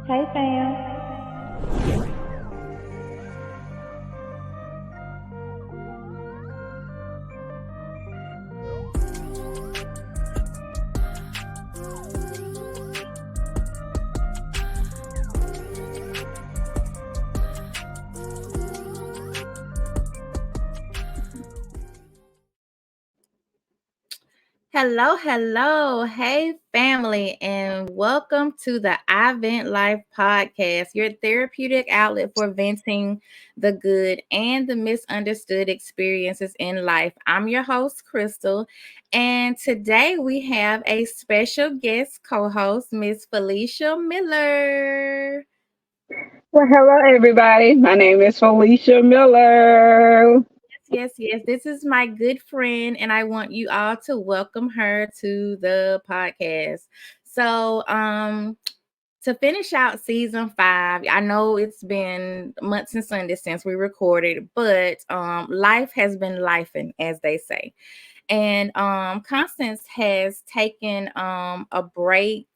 Hey fam. Hello, hello. Hey, family, and welcome to the iVentLife podcast, your therapeutic outlet for venting the good and the misunderstood experiences in life. I'm your host, Crystal, and today we have a special guest co host, Miss Felicia Miller. Well, hello, everybody. My name is Felicia Miller. Yes. This is my good friend, and I want you all to welcome her to the podcast. So, to finish out season 5, I know it's been months and Sundays since we recorded, but life has been lifing, as they say. And Constance has taken a break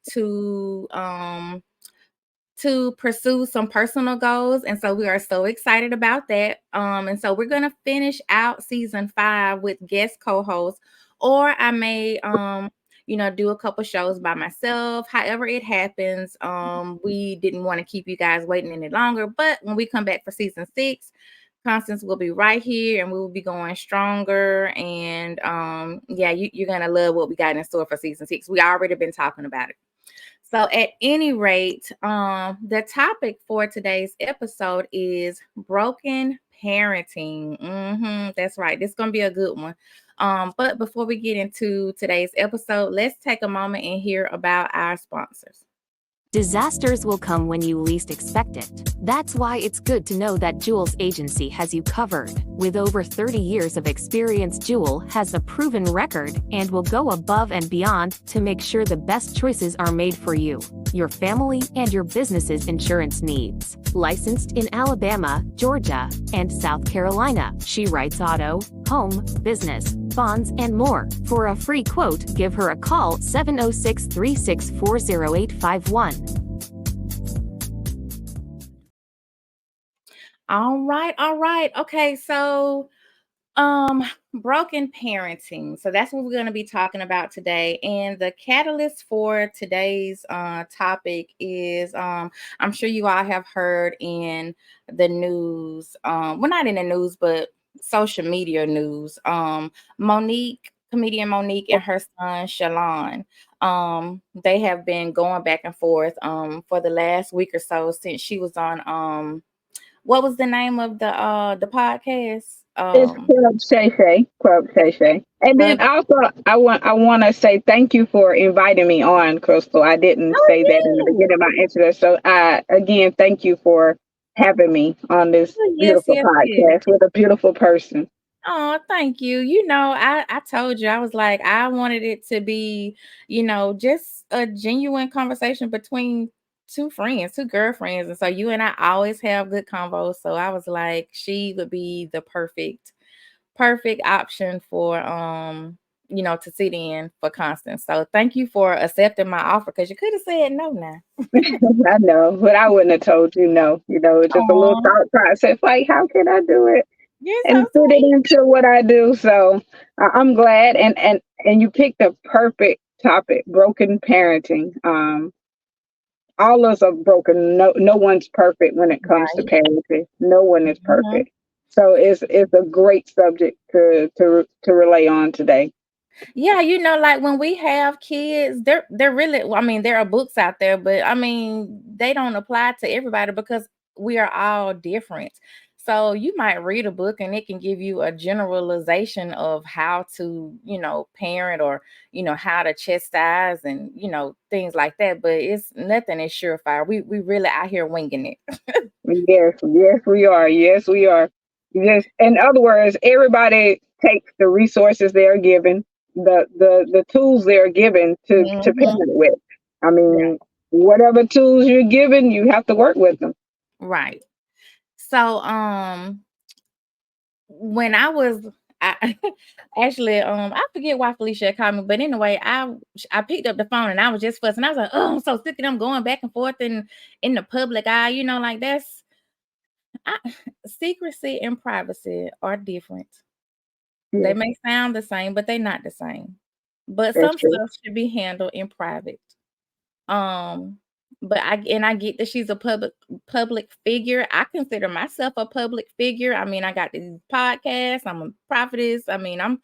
to pursue some personal goals. And so we are so excited about that. And so we're going to finish out season 5 with guest co-hosts, or I may, do a couple shows by myself. However it happens, we didn't want to keep you guys waiting any longer. But when we come back for season 6, Constance will be right here and we will be going stronger. And you're going to love what we got in store for season 6. We already been talking about it. So, at any rate, the topic for today's episode is broken parenting. That's right. This is going to be a good one. But before we get into today's episode, let's take a moment and hear about our sponsors. Disasters will come when you least expect it. That's why it's good to know that Jual's agency has you covered. With over 30 years of experience, Jual has a proven record and will go above and beyond to make sure the best choices are made for you, your family, and your business's insurance needs. Licensed in Alabama, Georgia, and South Carolina, she writes auto, home, business, bonds, and more. For a free quote, give her a call 706-364-0851. All right. Okay, so broken parenting. So that's what we're going to be talking about today. And the catalyst for today's topic is I'm sure you all have heard in the news, well, not in the news, but social media news. Comedian Monique and her son Shalon. They have been going back and forth for the last week or so since she was on what was the name of the podcast? It's Club Shay Shay. Club Shay Shay. And then also, I want to say thank you for inviting me on, Crystal. I didn't Oh, say that in the beginning of my intro. So, again, thank you for having me on this beautiful yes. podcast with a beautiful person. Oh, thank you. I told you, I was like, I wanted it to be, just a genuine conversation between two friends, two girlfriends. And so you and I always have good convos. So I was like, she would be the perfect option for to sit in for Constance. So thank you for accepting my offer because you could have said no now. I know, but I wouldn't have told you no. It's just a little Oh, thought process. Like, how can I do it you're and so fit it sweet. into what I do? So I'm glad, and you picked a perfect topic: broken parenting. All of us are broken. No one's perfect when it comes to Right. parenting. No one is Mhm. perfect. So it's a great subject to relay on today. Yeah, like when we have kids, they're really, well, I mean, there are books out there, but I mean, they don't apply to everybody because we are all different. So you might read a book and it can give you a generalization of how to, parent or, how to chastise and, things like that. But it's nothing is surefire. We really out here winging it. Yes, we are. Yes, we are. Yes, in other words, everybody takes the resources they're given, the tools they're given to Mhm. parent with. I mean, whatever tools you're given, you have to work with them. Right. So when I was I actually, I forget why Felicia had called me, but anyway, I picked up the phone and I was just fussing. I was like, oh, I'm so sick of them going back and forth in the public eye. Like that's I, secrecy and privacy are different. They Yes, may sound the same, but they're not the same. But that's some true. stuff should be handled in private. Um, but I get that she's a public figure. I consider myself a public figure. I mean, I got these podcasts. I'm a prophetess. I mean, I'm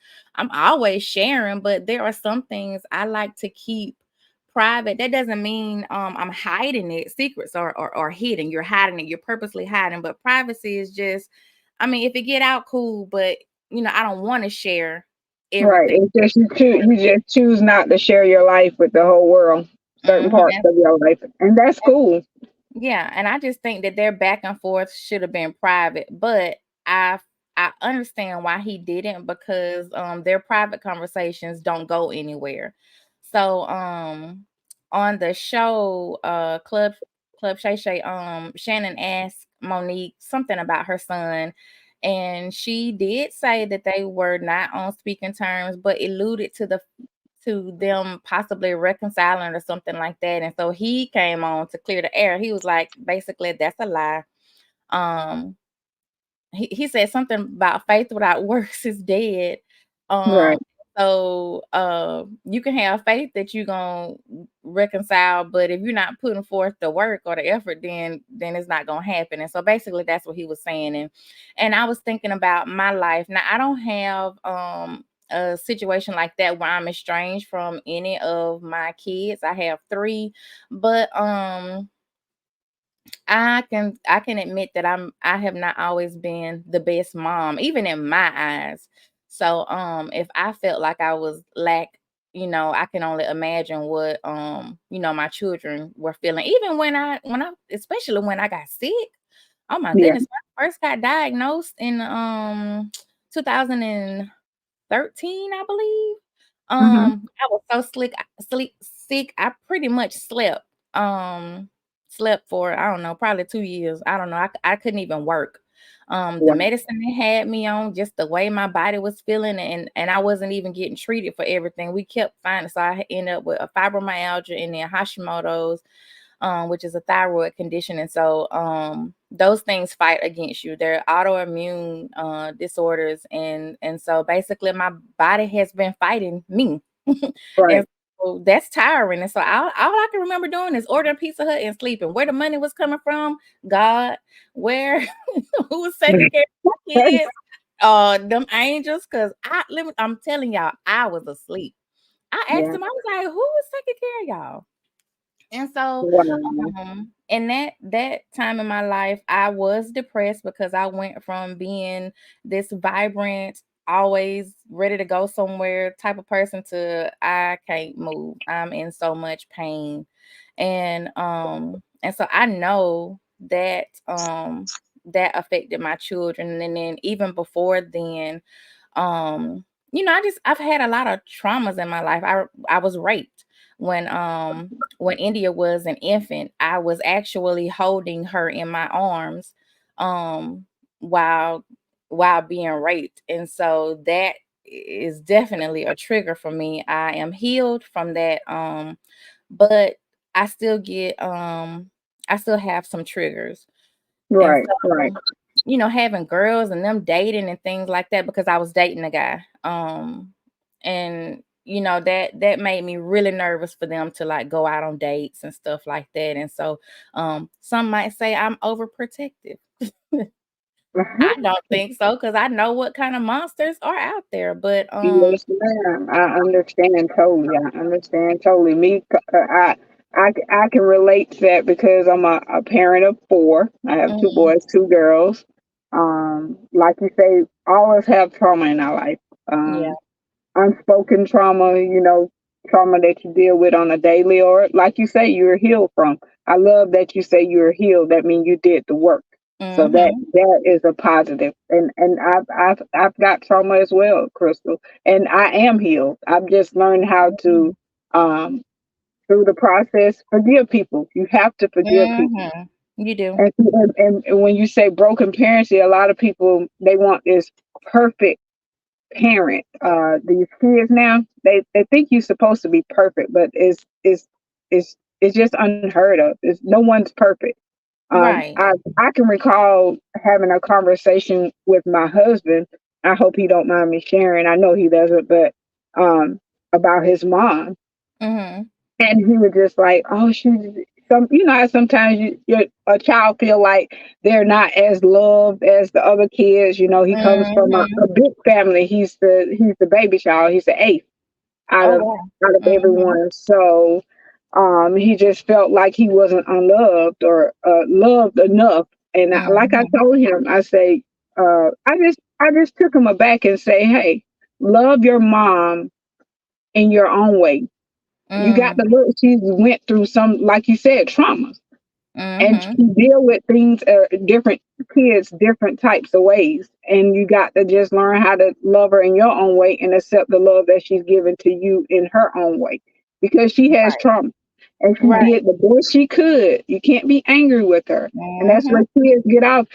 always sharing, but there are some things I like to keep private. That doesn't mean I'm hiding it. Secrets are hidden. You're hiding it. You're purposely hiding. But privacy is just, I mean, if it get out, cool. But I don't want to share Right. everything. It's just you just choose not to share your life with the whole world, certain parts Mhm. of your life, and that's cool. Yeah, and I just think that their back and forth should have been private, but I I understand why he didn't because their private conversations don't go anywhere. So on the show Club Shay Shay, Shannon asked Monique something about her son, and she did say that they were not on speaking terms, but alluded to them possibly reconciling or something like that. And so he came on to clear the air. He was like, basically, that's a lie. Um, he said something about faith without works is dead. Um, Right. so you can have faith that you're gonna reconcile, but if you're not putting forth the work or the effort, then it's not gonna happen. And so basically that's what he was saying. And I was thinking about my life. Now I don't have a situation like that where I'm estranged from any of my kids. I have three, but I can admit that I have not always been the best mom, even in my eyes. So if I felt like I was I can only imagine what my children were feeling. Even when I especially when I got sick. Oh my Yeah. goodness, when I first got diagnosed in 2013, I believe. Hmm. I was so sick. I pretty much slept. Slept for I don't know, probably 2 years. I don't know. I couldn't even work. The Wow. medicine they had me on, just the way my body was feeling, and I wasn't even getting treated for everything. We kept finding, so I ended up with a fibromyalgia and then Hashimoto's, which is a thyroid condition. And so those things fight against you. They're autoimmune disorders. And so basically my body has been fighting me. And Right. so that's tiring. And so all I can remember doing is ordering Pizza Hut and sleeping. Where the money was coming from, God, where who was taking care of my kids, them angels, because I'm telling y'all, I was asleep. I asked Yeah. them, I was like, who was taking care of y'all? And so, Wow. in that time in my life, I was depressed because I went from being this vibrant, always ready to go somewhere type of person to I can't move. I'm in so much pain. And so I know that that affected my children. And then even before then, I've had a lot of traumas in my life. I was raped when India was an infant. I was actually holding her in my arms um while being raped. And so that is definitely a trigger for me. I am healed from that, but I still get I still have some triggers. And Right. Right. so, having girls and them dating and things like that, because I was dating a guy. And that made me really nervous for them to like go out on dates and stuff like that. And so some might say I'm overprotective. I don't think so because I know what kind of monsters are out there. But Yes, ma'am. I understand totally. I understand totally. I can relate to that because I'm a parent of four. I have two mhm, boys, two girls. Like you say, all of us have trauma in our life. yeah. Unspoken trauma, trauma that you deal with on a daily, or like you say, you're healed from. I love that you say you're healed. That means you did the work. So that Mhm. that is a positive. And I've got trauma as well, Crystal. And I am healed. I've just learned how to um through the process forgive people. You have to forgive people. Mhm. You do. And when you say broken parenting, a lot of people they want this perfect parent these kids now. They think you're supposed to be perfect, but it's just unheard of. It's no one's perfect. Right. I can recall having a conversation with my husband. I hope he don't mind me sharing. I know he doesn't, but um, about his mom, Mm-hmm. and he was just like, "Oh, she's some." You know, how sometimes a child feel like they're not as loved as the other kids. You know, he comes from Mm-hmm. a big family. He's the baby child. He's the eighth out Oh of wow. out of Mm-hmm. everyone. So he just felt like he wasn't unloved or loved enough. And like I Mm-hmm. told him, I say, I just took him aback and say, hey, love your mom in your own way. You got to Mm-hmm. look. She went through some, like you said, trauma, and Mm-hmm. she deal with things, different kids different types of ways, and you got to just learn how to love her in your own way and accept the love that she's given to you in her own way, because she has Right. trauma and she Right. did the best she could. You can't be angry with her, and that's Mm-hmm. where kids get off.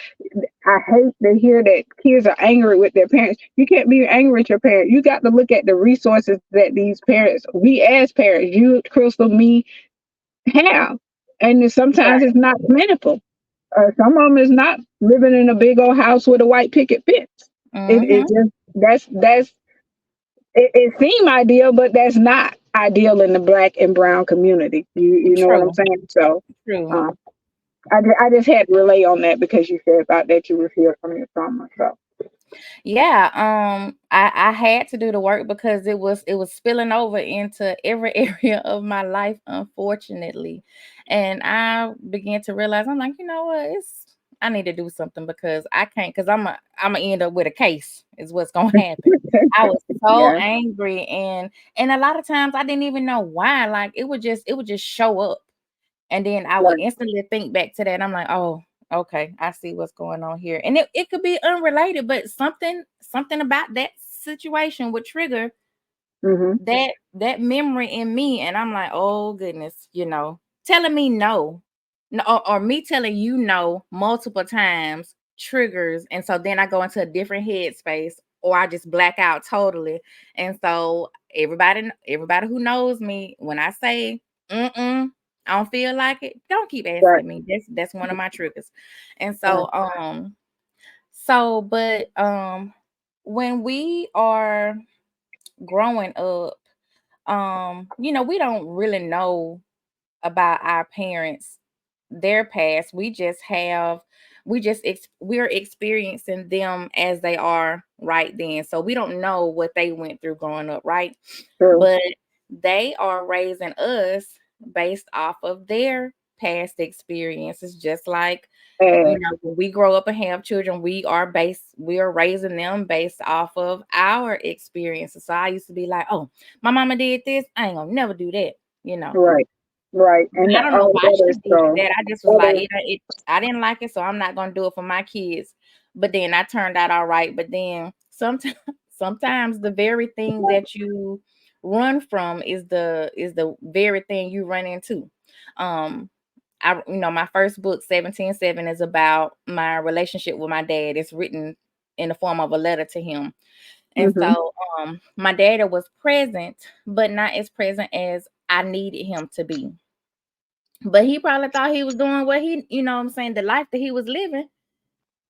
I hate to hear that kids are angry with their parents. You can't be angry with your parents. You got to look at the resources that these parents, we as parents, you, Crystal, me, have. And sometimes Right. it's not plentiful. Some of them is not living in a big old house with a white picket fence. It Mm-hmm. just it seemed ideal, but that's not ideal in the black and brown community. You know what I'm True. saying? So True. um, I just had to relay on that because you said about that you were healed from your trauma. So Yeah, I had to do the work because it was spilling over into every area of my life, unfortunately. And I began to realize I'm like, you know what, I need to do something because I can't because I'm gonna end up with a case is what's gonna happen. I was so yeah, angry and a lot of times I didn't even know why. Like it would just show up. And then I would right. instantly think back to that. And I'm like, oh, okay, I see what's going on here. And it could be unrelated, but something about that situation would trigger Hmm. that memory in me. And I'm like, oh goodness, telling me no. No, or me telling you no multiple times triggers. And so then I go into a different headspace or I just black out totally. And so everybody who knows me, when I say mm-mm, I don't feel like it, don't keep Right, asking me. That's one of my triggers. And right, but when we are growing up, we don't really know about our parents, their past. We're experiencing them as they are right then. So we don't know what they went through growing up, right? true. But they are raising us based off of their past experiences, just like And when we grow up and have children, we are raising them based off of our experiences. So I used to be like, oh, my mama did this, I ain't gonna never do that. right, right, and I don't know why that she is did so. that. I just was like, That I didn't like it, so I'm not gonna do it for my kids. But then I turned out all right. But then sometimes, sometimes the very thing that you run from is the very thing you run into. Um, my first book, 17/7, is about my relationship with my dad. It's written in the form of a letter to him. And is. so my daddy was present, but not as present as I needed him to be. But he probably thought he was doing what what I'm saying, the life that he was living.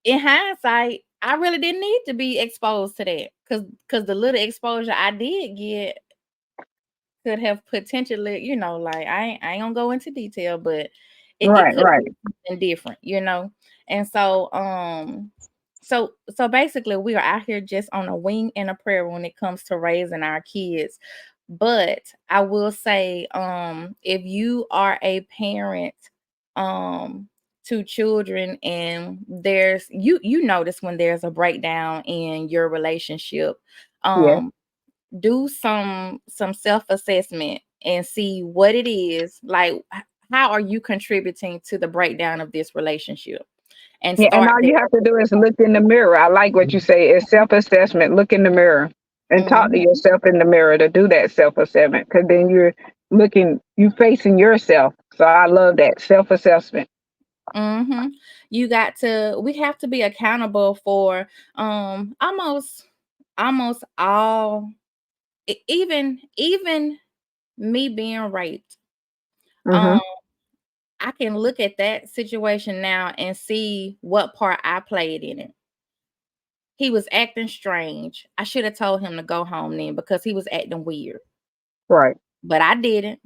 In hindsight, I really didn't need to be exposed to that because the little exposure I did get could have potentially, like I ain't gonna go into detail, but it Right, could have right. been something different. And so basically we are out here just on a wing and a prayer when it comes to raising our kids. But I will say, if you are a parent um to children and there's you notice when there's a breakdown in your relationship, Yes. um do some self-assessment and see what it is like. How are you contributing to the breakdown of this relationship and Yeah, and start all there. you have to do is look in the mirror. I like what you say. It's self-assessment. Look in the mirror and talk to Mhm, yourself in the mirror to do that self-assessment. Because then you facing yourself. So I love that self-assessment. mhm. We have to be accountable for almost almost all, even me being raped, um Mhm. I can look at that situation now and see what part I played in it. He was acting strange. I should have told him to go home then because he was acting weird. Right. But I didn't.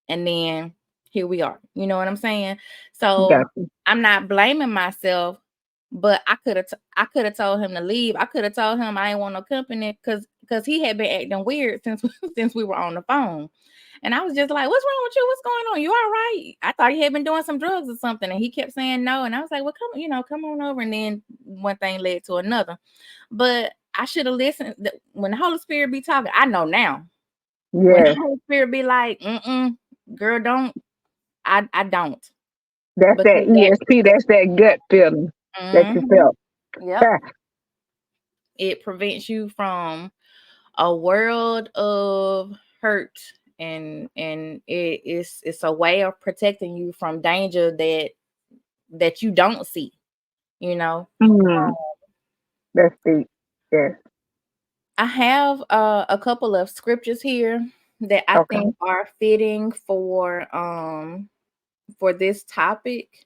And then here we are. You know what I'm saying? So Got you. I'm not blaming myself, but I could have told him to leave. I could have told him I ain't want no company because he had been acting weird since since we were on the phone. And I was just like, "What's wrong with you? What's going on? You all right?" I thought he had been doing some drugs or something, and he kept saying no. And I was like, "Well, come on over." And then one thing led to another. But I should have listened. When the Holy Spirit be talking, I know now. When the Yes. Holy Spirit be like, "Mm-mm, girl, don't," I don't, That's that because that ESP. That's that gut feeling that you mhm, felt. yep, it prevents you from a world of hurt, and it's a way of protecting you from danger that you don't see, you know. Mm, that's deep. Yes. I have a couple of scriptures here that I Okay. think are fitting for this topic.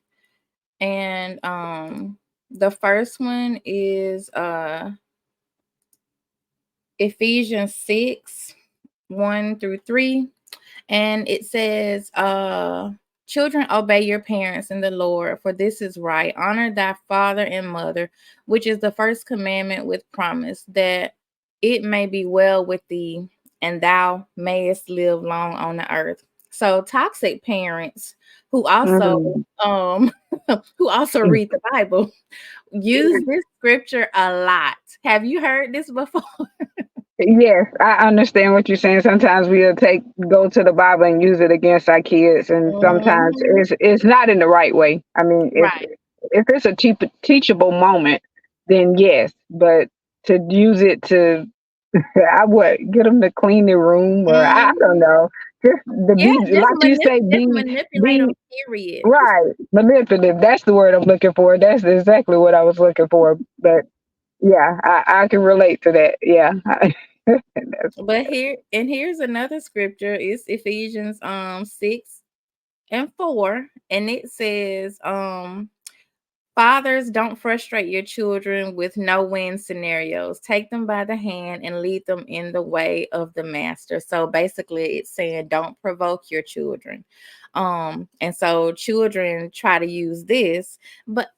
And the first one is Ephesians 6, 1 through 3. And it says, children, obey your parents in the Lord, for this is right. Honor thy father and mother, which is the first commandment with promise, that it may be well with thee, and thou mayest live long on the earth. So toxic parents who also Mm. um who also read the Bible use this scripture a lot. Have you heard this before? Yes, I understand what you're saying. Sometimes we'll go to the Bible and use it against our kids, and sometimes Mhm. it's not in the right way. I mean, Right. if it's a teachable moment, then yes. But to use it to, I would get them to clean their room, or I don't Mhm. know, just to Yeah, be like you say, just manipulate them, be period. right, manipulative. That's the word I'm looking for. That's exactly what I was looking for. But yeah, I can relate to that. Yeah. That's But here's another scripture. It's Ephesians 6 and 4. And it says, fathers, don't frustrate your children with no win scenarios. Take them by the hand and lead them in the way of the master. So basically, it's saying don't provoke your children. And so children try to use this, but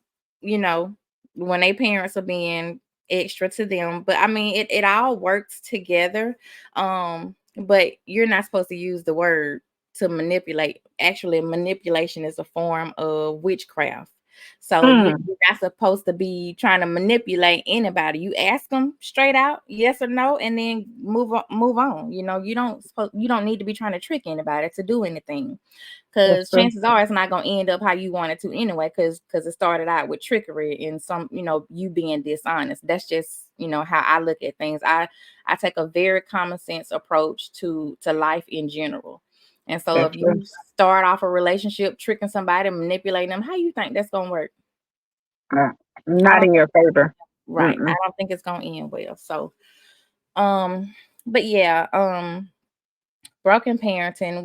you know, when their parents are being extra to them, but I mean, it all works together. But you're not supposed to use the word to manipulate. Actually, manipulation is a form of witchcraft. So mm, you're not supposed to be trying to manipulate anybody. You ask them straight out, yes or no, and then move on. Move on. You know, you don't need to be trying to trick anybody to do anything, that's because true. chances are it's not going to end up how you want it to anyway. Because it started out with trickery and you being dishonest. That's just how I look at things. I take a very common sense approach to life in general. And so That's if true. you start off a relationship tricking somebody, manipulating them, how you think that's gonna work? Uh, I not don't in think your favor. right. I Mm-mm. don't think it's gonna end well. So um, but yeah, broken parenting,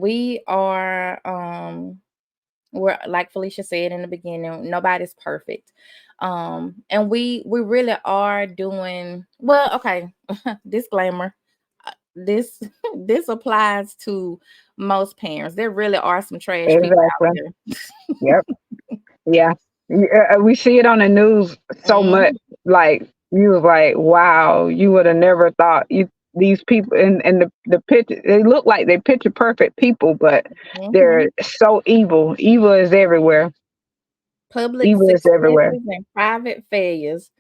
we're like Felicia said in the beginning, nobody's perfect. And we really are doing well, okay. Disclaimer. This this applies to most parents. There really are some trash people out Exactly. there. Yep. Yeah. We see it on the news so much. Mhm, Like you was like, wow, you would have never thought these people and the picture they look like they're picture perfect people, but they're mhm. so evil. Evil is everywhere. Public Evil is everywhere. successes and private failures.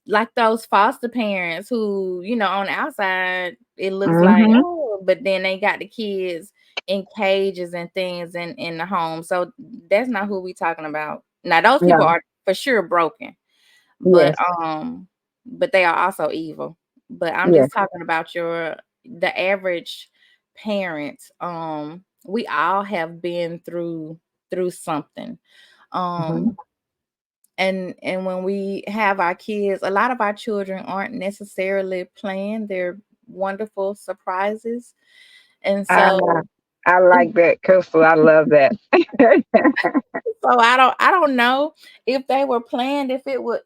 Like those foster parents who, on the outside, it looks like, Mm-hmm. oh, but then they got the kids in cages and things in the home. So that's not who we talking about. Now those people No. are for sure broken, but Yes. they are also evil. But I'm Yes. just talking about the average parent. We all have been through something. Mm-hmm. Um, And when we have our kids, a lot of our children aren't necessarily planned. They're wonderful surprises. And I so I like that, Crystal. I love that. so I don't know if they were planned, if it would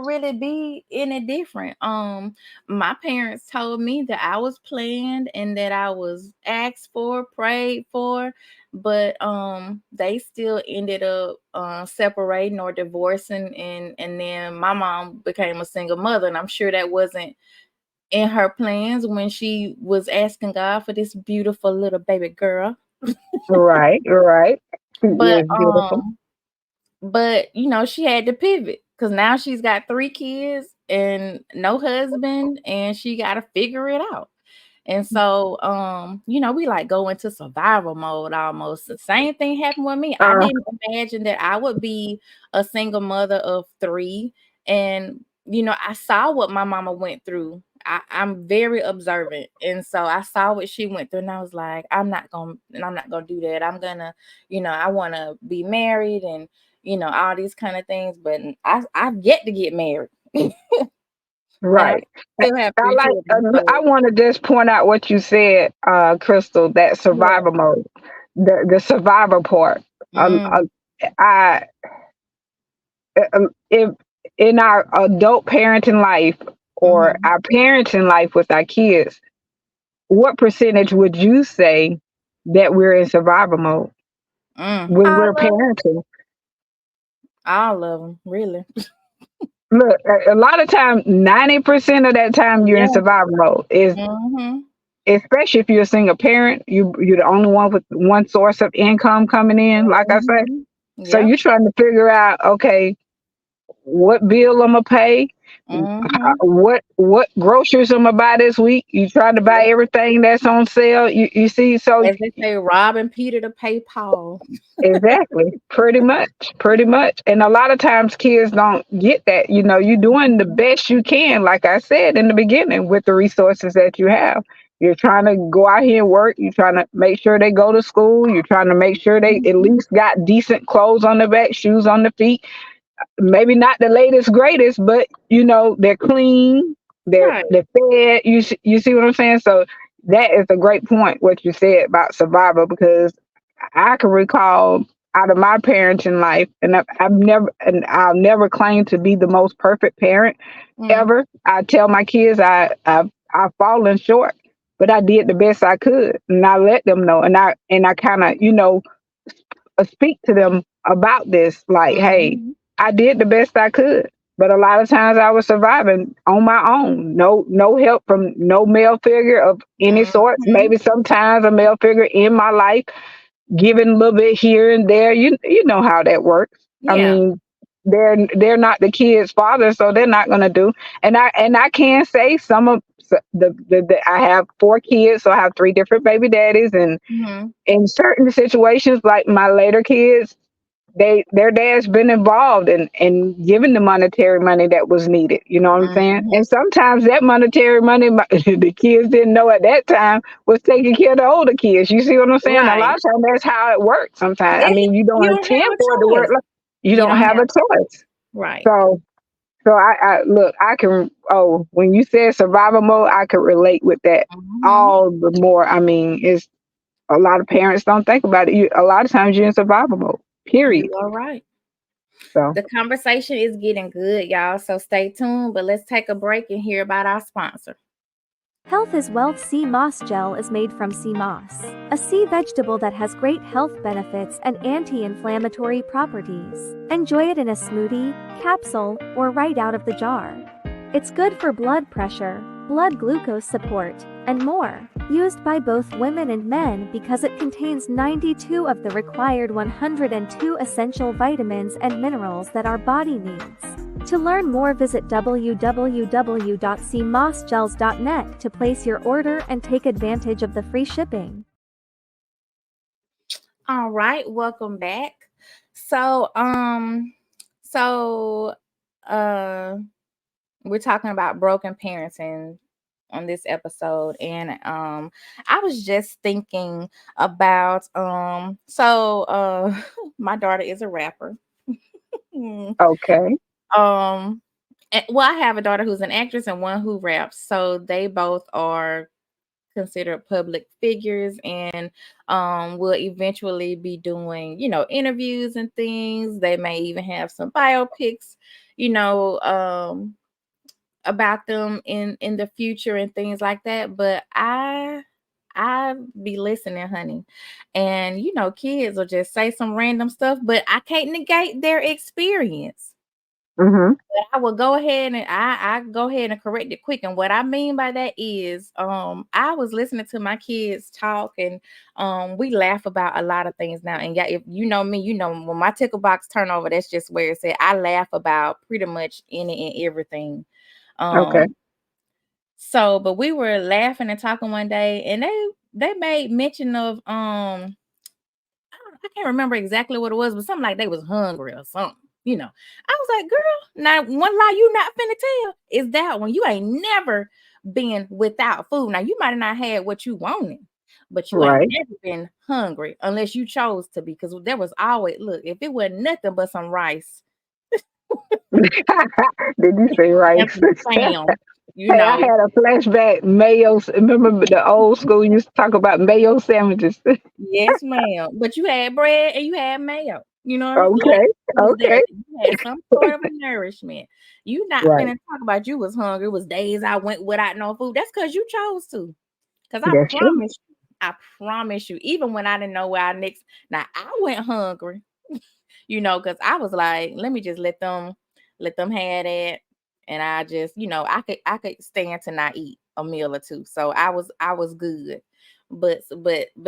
really be any different. My parents told me that I was planned and that I was asked for, prayed for, but they still ended up separating or divorcing, and then my mom became a single mother, and I'm sure that wasn't in her plans when she was asking God for this beautiful little baby girl. Right, right. But Yes, beautiful. she had to pivot because now she's got 3 kids and no husband, and she got to figure it out. And so, we like go into survival mode almost. The same thing happened with me. I Uh, didn't imagine that I would be a single mother of 3. And, I saw what my mama went through. I'm very observant. And so I saw what she went through, and I was like, I'm not gonna do that. I wanna be married and all these kind of things. But I've yet to get married. And I right. still have I 3 like. children. I So want to just point out what you said, Crystal. That yeah. survival mode, the survival part. Um, uh, Mm. I if in our adult parenting life or Mhm. our parenting life with our kids, what percentage would you say that we're in survival mode when All we're of them. parenting? All of them, really. Look, a lot of times, 90% of that time you're in Yeah. survival mode. Is Mhm. especially if you're a single parent, you're the only one with one source of income coming in. Like I say, Mhm. so Yep. you're trying to figure out, okay, what bill I'm gonna pay, Mhm. what groceries I'm gonna buy this week. You try to buy Yep. everything that's on sale. You see, so As they say, robbing Peter to pay Paul. exactly, pretty much. And a lot of times kids don't get that. You're doing the best you can, like I said in the beginning, with the resources that you have. You're trying to go out here and work. You're trying to make sure they go to school. You're trying to make sure they at Mhm. least got decent clothes on their back, shoes on their feet. Maybe not the latest, greatest, but they're clean. Right. They're fed. You see what I'm saying? So that is a great point what you said about survival, because I can recall out of my parenting life, and I'll never claim to be the most perfect parent Mm. ever. I tell my kids I've fallen short, but I did the best I could, and I let them know, and I kind of speak to them about this, like, hey, Mhm. I did the best I could. But a lot of times I was surviving on my own. No help from no male figure of any sort. Mhm. Maybe sometimes a male figure in my life giving a little bit here and there. You know how that works. I Yeah. mean, they're not the kid's father, so they're not gonna do. And I can say some of the I have 4 kids, so I have 3 different baby daddies, and Mhm. in certain situations, like my later kids, their dad's been involved in giving the monetary money that was needed. You know what I'm saying? Mhm. And sometimes that monetary money the kids didn't know at that time was taking care of the older kids. You see what I'm saying? A lot Right. of times that's how it works. Sometimes, Yeah, I mean, you don't you don't intend have for it to a work. choice. You You don't don't have have a choice. right. So I look. I can. Oh, when you said survival mode, I could relate with that Mhm. all the more. I mean, it's a lot of parents don't think about it. A lot of times you're in survival mode. Period. You are right. So The conversation is getting good, y'all. So stay tuned, but let's take a break and hear about our sponsor. Health is Wealth sea moss gel is made from sea moss, a sea vegetable that has great health benefits and anti-inflammatory properties. Enjoy it in a smoothie, capsule, or right out of the jar. It's good for blood pressure, blood glucose support, and more. Used by both women and men because it contains 92 of the required 102 essential vitamins and minerals that our body needs. To learn more, visit www.cmossgels.net to place your order and take advantage of the free shipping. All right, welcome back. So, so uh we're talking about broken parenting on this episode, and I was just thinking about my daughter is a rapper. Mm. Okay. Well, I have a daughter who's an actress and one who raps, so they both are considered public figures and will eventually be doing, interviews and things. They may even have some biopics, you know, about them in the future and things like that. But I be listening, honey. And kids will just say some random stuff, but I can't negate their experience. Mm-hmm. But I will go ahead and I go ahead and correct it quick. And what I mean by that is, I was listening to my kids talk, and we laugh about a lot of things now. And yeah, if you know me, when my tickle box turn over, that's just where it's at. I laugh about pretty much any and everything. Okay. Um, but we were laughing and talking one day, and they made mention of I can't remember exactly what it was, but something like they was hungry or something. I was like, girl, now one lie you not finna tell is that one. You ain't never been without food. Now you might have not had what you wanted, but you ain't Right. never been hungry unless you chose to be. Because there was always, look, if it wasn't nothing but some rice Did you say and rice? some spam, you Hey, I know. had a flashback. Mayo. Remember the old school used to talk about mayo sandwiches? Yes, ma'am. But you had bread and you had mayo. You know what I'm saying? Like Okay. it was there. Okay. You had some sort of a nourishment. You not Right. finna talk about you was hungry. It was days I went without no food. That's because you chose to. Because That's true. I promise you, even when I didn't know where I next, now I went hungry, because I was like, let me just let them have that. And I just, I could stand to not eat a meal or two. So I was good. But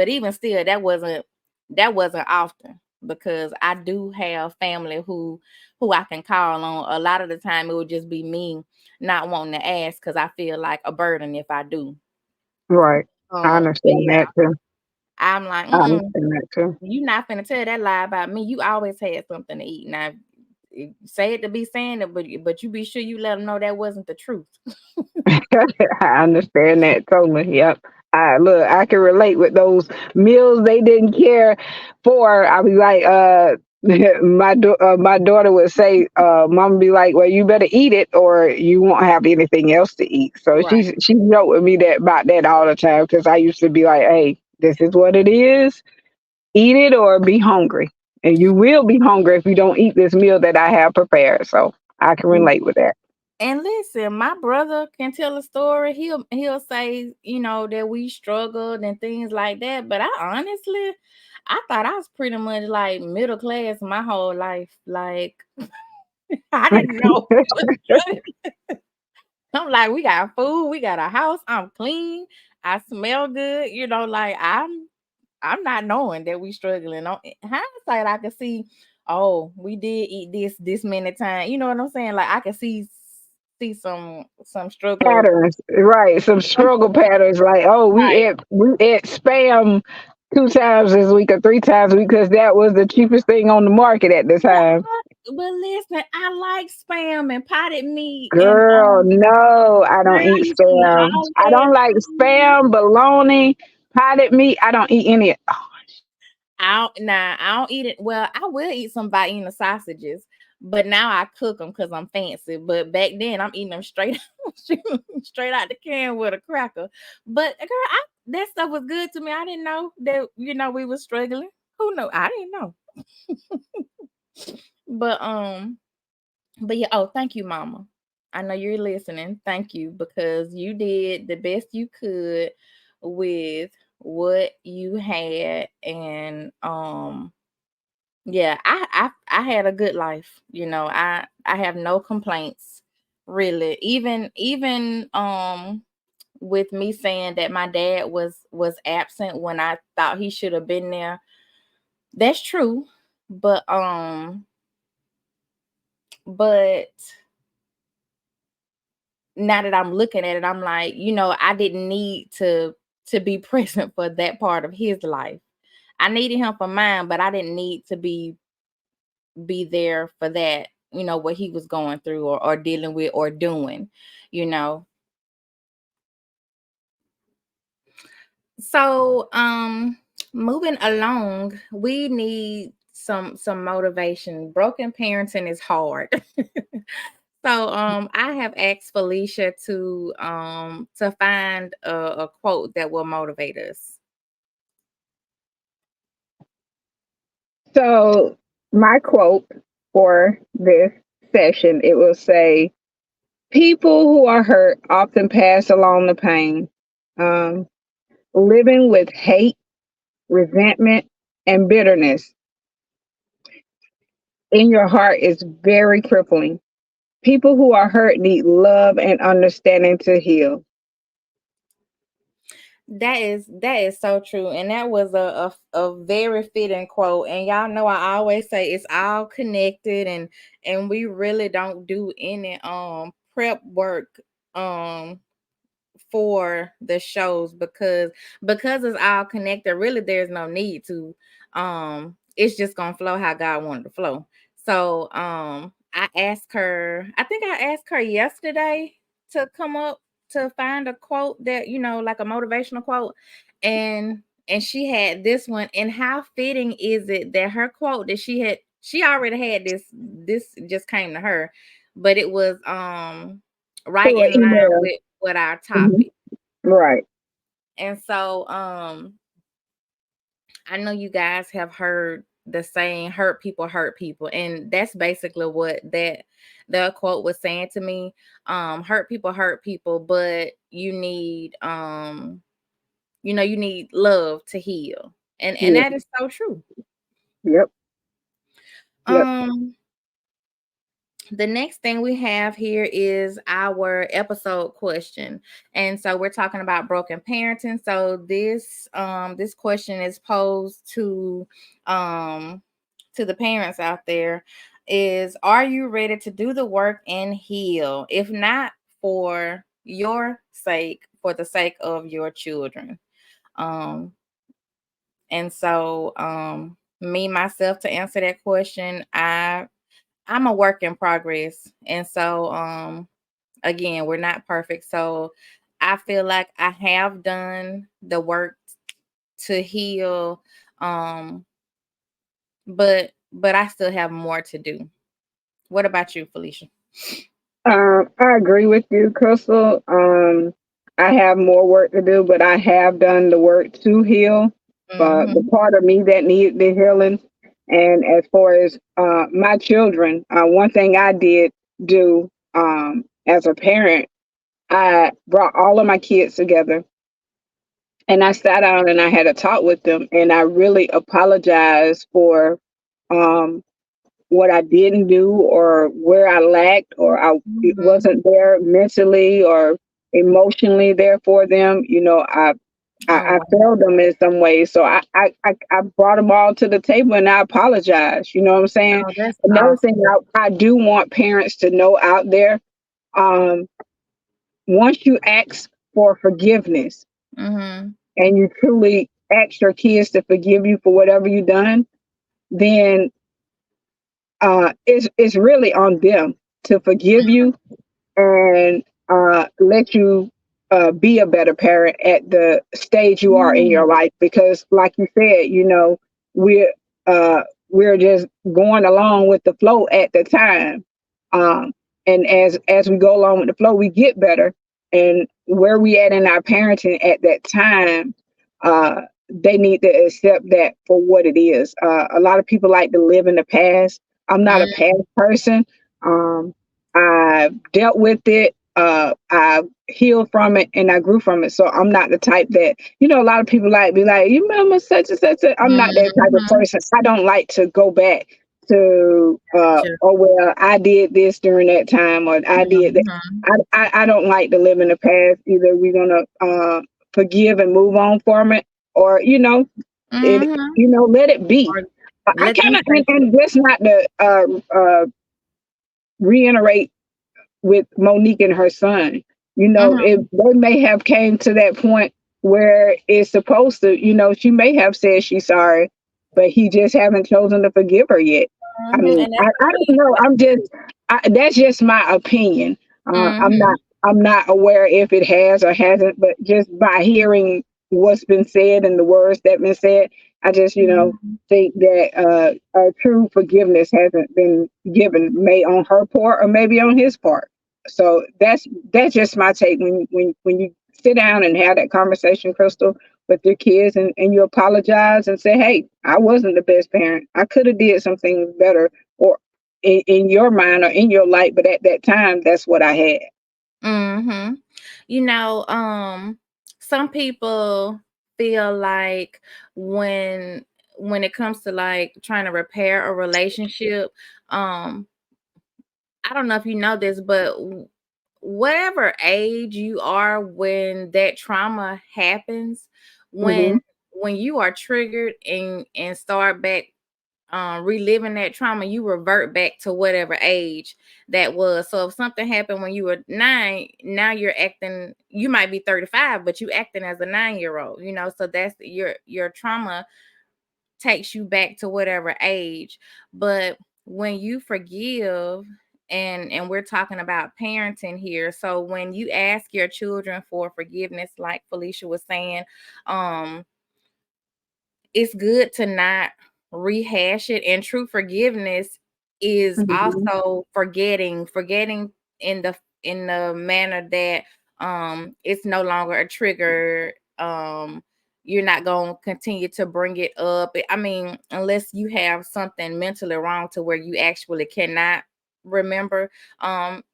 even still, that wasn't often because I do have family who I can call on. A lot of the time it would just be me not wanting to ask because I feel like a burden if I do. Right. I But understand yeah, that too. I'm like, I understand that too. you not finna tell that lie about me. You always had something to eat. Now, say it to be saying it, but you be sure you let them know that wasn't the truth. I understand that totally. Yep. I look, I can relate with those meals they didn't care for. I'll be like, my daughter would say, "Mom be like, well, you better eat it, or you won't have anything else to eat." So Right. she joked with me that about that all the time because I used to be like, "Hey, this is what it is. Eat it or be hungry, and you will be hungry if you don't eat this meal that I have prepared." So I can Mm. relate with that. And listen, my brother can tell a story. He'll say, that we struggled and things like that. But I thought I was pretty much like middle class my whole life. Like I didn't know we was struggling. I'm like, we got food, we got a house, I'm clean, I smell good, like I'm not knowing that we struggling. On hindsight, I could see, oh, we did eat this many times. You know what I'm saying? Like I could see some struggle. Patterns, right? Some struggle patterns, like, oh, Right. we ate spam 2 times this week or 3 times a week because that was the cheapest thing on the market at the But time. but listen, I like spam and potted meat and Girl, no, I don't girl, eat you should spam. I always don't like spam, bologna, potted meat. I don't eat any. I don't eat it. Well, I will eat some Vienna sausages, but now I cook them because I'm fancy. But back then, I'm eating them straight, straight out the can with a cracker. But girl, that stuff was good to me. I didn't know that we were struggling. Who knew? I didn't know. But yeah. Oh, thank you, Mama. I know you're listening. Thank you because you did the best you could with what you had, and yeah, I had a good life. I have no complaints really. Even with me saying that my dad was absent when I thought he should have been there. That's true. But now that I'm looking at it, I'm like, I didn't need to be present for that part of his life. I needed him for mine, but I didn't need to be there for that, what he was going through or dealing with or doing, you know. So moving along, we need some motivation. Broken parenting is hard. So I have asked Felicia to find a quote that will motivate us. So my quote for this session, it will say, people who are hurt often pass along the pain. Um, Living with hate, resentment, and bitterness in your heart is very crippling. People who are hurt need love and understanding to heal. That is so true, and that was a very fitting quote. And y'all know I always say it's all connected, and we really don't do any prep work um for the shows because it's all connected. Really, there's no need to. It's just gonna flow how God wanted to flow. So I asked her, I think I asked her yesterday to come up to find a quote that, like a motivational quote. And she had this one. And how fitting is it that her quote that she already had this just came to her, but it was right Through an in line email. with our Mhm. topic. Right. And so I know you guys have heard the saying hurt people, and that's basically what that the quote was saying to me. Hurt people, but you need love to heal. And Yeah. that is so true. Yep. Yep. Um the next thing we have here is our episode question. And so we're talking about broken parenting. So this question is posed to the parents out there, is, are you ready to do the work and heal? If not, for your sake, for the sake of your children. um and so me myself, to answer that question, I'm a work in progress. And so again, we're not perfect. So I feel like I have done the work to heal. Um but I still have more to do. What about you, Felicia? I agree with you, Crystal. I have more work to do, but I have done the work to heal. But the Mhm. part of me that needed the healing, and as far as my children, one thing I did do as a parent, I brought all of my kids together and I sat down and I had a talk with them, and I really apologized for um, what I didn't do or where I lacked or it Mhm. wasn't there mentally or emotionally there for them. Oh I wow. failed them in some ways. So I brought them all to the table and I apologized. You know what I'm saying? Oh, that's Another thing awesome. I do want parents to know out there, um, once you ask for forgiveness Mhm. and you truly ask your kids to forgive you for whatever you've done, then it's really on them to forgive you and let you be a better parent at the stage you are in Mm. your life. Because, like you said, we're we're just going along with the flow at the time, um, and as we go along with the flow, we get better. And where we at in our parenting at that time, they need to accept that for what it is. A lot of people like to live in the past. I'm not a Mm. past person. Um, I dealt with it. I healed from it and I grew from it. So I'm not the type that, a lot of people like be like, you remember such and such. I'm not that type of Mhm. person. I don't like to go back to, Gotcha. oh, well, I did this during that time or I did that. Mhm. I don't like to live in the past. Either we're going to forgive and move on from it or, it, Mhm. let it be. Or I let them kind of, take it. and just not to reiterate with Monique and her son. If Mhm. they may have came to that point where it's supposed to, she may have said she's sorry, but he just haven't chosen to forgive her yet. I Mhm. mean, And I that's don't know. okay. That's just my opinion. I'm Mhm. not aware if it has or hasn't, but just by hearing what's been said and the words that been said, I just, Mhm. think that true forgiveness hasn't been given, may on her part or maybe on his part. So that's just my take. When you sit down and have that conversation, Crystal, with your kids, and you apologize and say, "Hey, I wasn't the best parent. I could have did some things better," or in your mind or in your light, but at that time, that's what I had. Mhm. You know, some people feel like when when it comes to like trying to repair a relationship, um, I don't know if you know this, but whatever age you are when that trauma happens, when Hmm. when you are triggered and start back reliving that trauma, you revert back to whatever age that was. So if something happened when you were 9, now you're acting, you might be 35, but you acting as a 9-year-old, so that's your trauma takes you back to whatever age. But when you forgive, and we're talking about parenting here, so when you ask your children for forgiveness, like Felicia was saying, um it's good to not rehash it. And true forgiveness is Hmm. also forgetting in the manner that it's no longer a trigger. You're not going to continue to bring it up. I mean, unless you have something mentally wrong to where you actually cannot remember,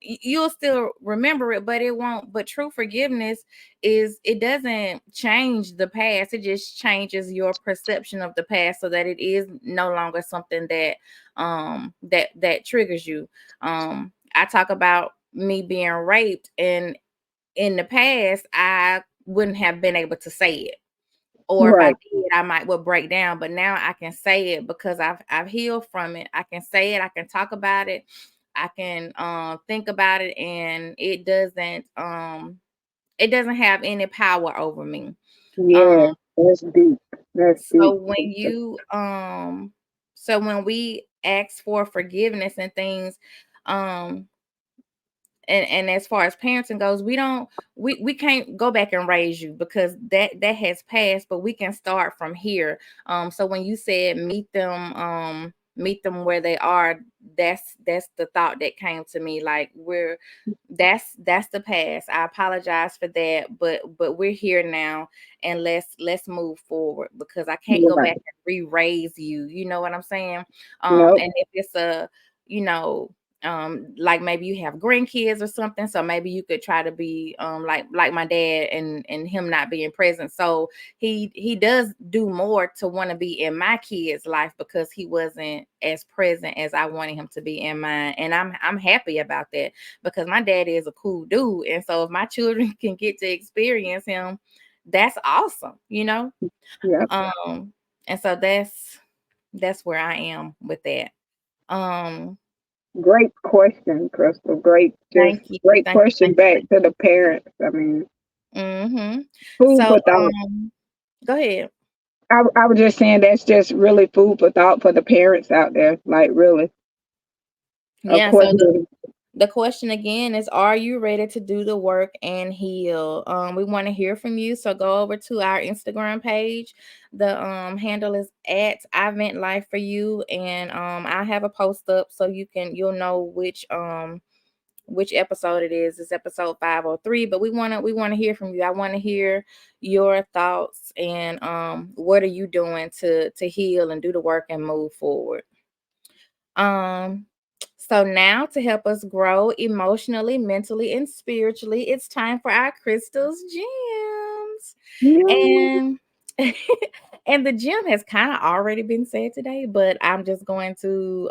you'll still remember it, but it won't. But true forgiveness is, it doesn't change the past, it just changes your perception of the past so that it is no longer something that triggers you. I talk about me being raped, and in the past I wouldn't have been able to say it, or if I Right. did, I might would break down. But now I can say it because I've healed from it. I can say it, I can talk about it, I can think about it, and it doesn't have any power over me. Um, Yeah, that's deep. That's so deep. when you so when we ask for forgiveness and things, um and as far as parenting goes, we can't go back and raise you because that has passed, but we can start from here. So when you said meet them where they are, that's the thought that came to me. Like, that's the past. I apologize for that, but we're here now, and let's move forward, because I can't go back Right. and re-raise you. You know what I'm saying? Nope. And if it's you know like maybe you have grandkids or something, so maybe you could try to be like my dad, and him not being present. So he does do more to want to be in my kids' life because he wasn't as present as I wanted him to be in mine, and I'm happy about that, because my dad is a cool dude, and so if my children can get to experience him, that's awesome. Yep. um and so that's where I am with that. um Great question, Crystal. Great, just Thank you, great thank you, question thank you, back thank to the parents. I mean, you. food So, for thought. go ahead. I was just saying that's just really food for thought for the parents out there. Like, really, a Yeah, so question. the question again is, are you ready to do the work and heal? We want to hear from you. So go over to our Instagram page. The handle is at iVentLife for you. And I have a post up so you'll know which episode it is. It's episode 503. But we wanna hear from you. I want to hear your thoughts, and what are you doing to heal and do the work and move forward. Um, so now, to help us grow emotionally, mentally, and spiritually, it's time for our crystals gems. Yeah. And and the gem has kind of already been said today, but I'm just going to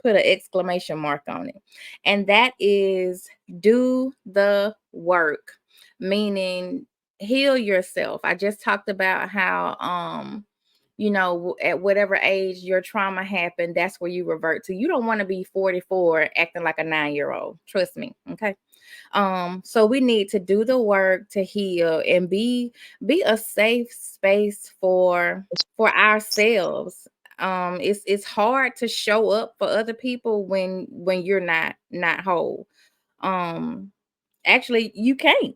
put an exclamation mark on it. And that is, do the work, meaning heal yourself. I just talked about how at whatever age your trauma happened, that's where you revert to. You don't want to be 44 acting like a 9-year-old. Trust me. Okay. So we need to do the work to heal and be a safe space for ourselves. It's hard to show up for other people when you're not whole. Um, Actually, you can't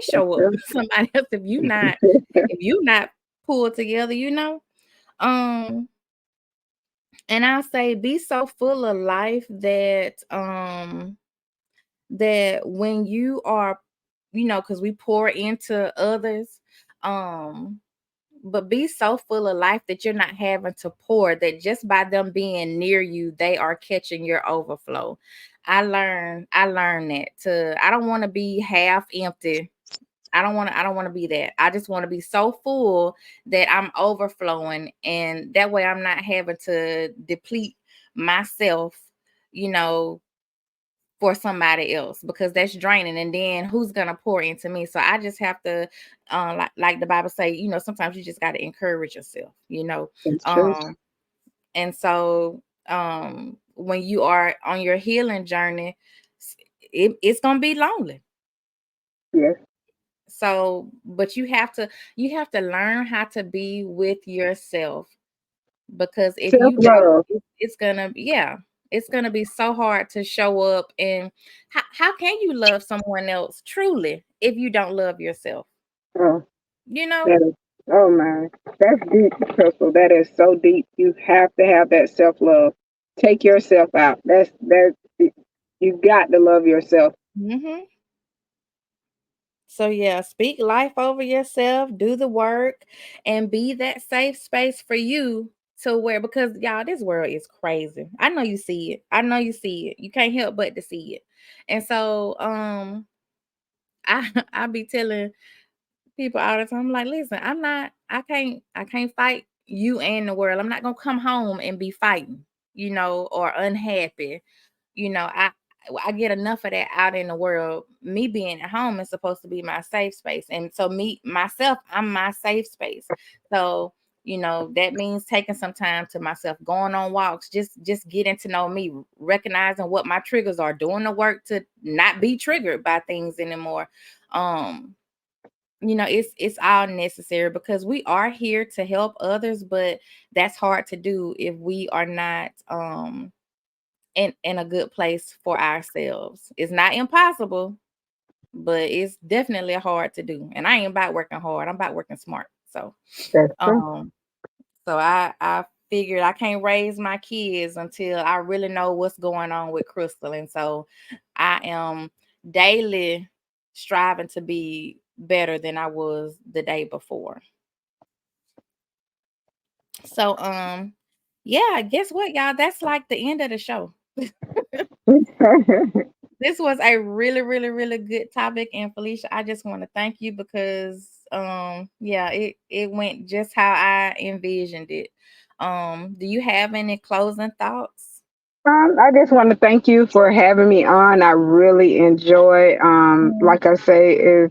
show up Sure. for somebody else if you not pulled together, you know. Um, and I say be so full of life that when you are, you know, because we pour into others, um, but be so full of life that you're not having to pour, that just by them being near you, they are catching your overflow. I learned that to I don't want to be half empty. I don't want to be that. I just want to be so full that I'm overflowing, and that way I'm not having to deplete myself, you know, for somebody else, because that's draining. And then who's gonna pour into me? So I just have to, like the Bible say, you know, sometimes you just got to encourage yourself, you know. That's true. um and so when you are on your healing journey, it's gonna be lonely. Yes. So but you have to learn how to be with yourself, because if Self you don't, love. it's gonna, yeah, it's gonna be so hard to show up. And how can you love someone else truly if you don't love yourself, Oh, you know? that is, oh man, that's deep, Crystal. That is so deep. You have to have that self love. Take yourself out. That's you got to love yourself. Hmm. So yeah, speak life over yourself, do the work, and be that safe space for you, to where, because y'all, this world is crazy. I know you see it. I know you see it. You can't help but to see it. And so I I be telling people all the time, I'm like, listen, I can't fight you and the world. I'm not gonna come home and be fighting, you know, or unhappy. You know, I get enough of that out in the world. Me being at home is supposed to be my safe space. And so me myself, I'm my safe space. So, you know, that means taking some time to myself, going on walks, just getting to know me, recognizing what my triggers are, doing the work to not be triggered by things anymore. Um, you know, it's all necessary, because we are here to help others, but that's hard to do if we are not in a good place for ourselves. It's not impossible, but it's definitely hard to do. And I ain't about working hard. I'm about working smart. So That's true. um so I figured I can't raise my kids until I really know what's going on with Crystal. And so I am daily striving to be better than I was the day before. So yeah, guess what, y'all? That's like the end of the show. This was a really, really, really good topic. And Felicia, I just want to thank you, because yeah, it went just how I envisioned it. Do you have any closing thoughts? I just want to thank you for having me on. I really enjoy, Mm, like I say, is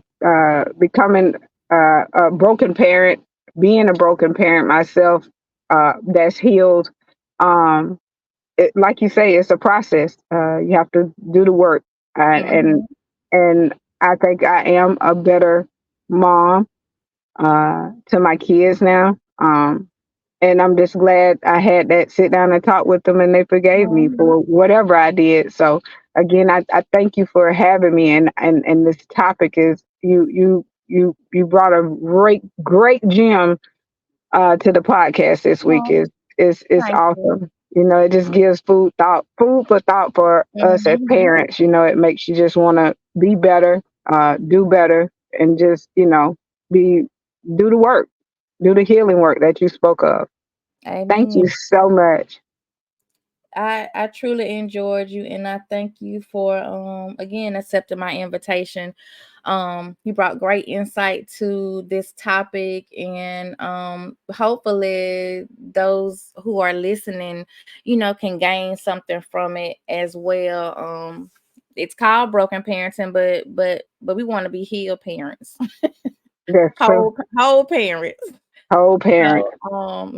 becoming a broken parent, being a broken parent myself, that's healed. Um, like you say, it's a process. You have to do the work, and mhm. and I think I am a better mom to my kids now. And I'm just glad I had that sit down and talk with them, and they forgave me Mhm. for whatever I did. So again, I thank you for having me, and this topic is you brought a great gem to the podcast this week. Oh, Is thank you. awesome. You know, it just gives food for thought for us as Mhm. parents. You know, it makes you just want to be better, do better, and just be do the work, do the healing work that you spoke of. Thank you Amen. so much. I truly enjoyed you, and I thank you for again accepting my invitation. You brought great insight to this topic, and hopefully those who are listening, you know, can gain something from it as well. It's called broken parenting, but we want to be healed parents. That's true. Whole parents. Whole parent. So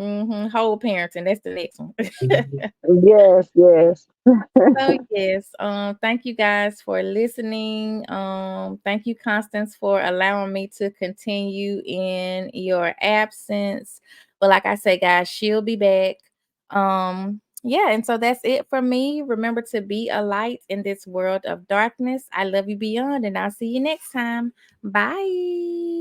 whole parenting, that's the next one. Yes, yes. So yes, thank you guys for listening. Thank you, Constance, for allowing me to continue in your absence. But like I said, guys, she'll be back. Yeah, and so that's it for me. Remember to be a light in this world of darkness. I love you beyond, and I'll see you next time. Bye.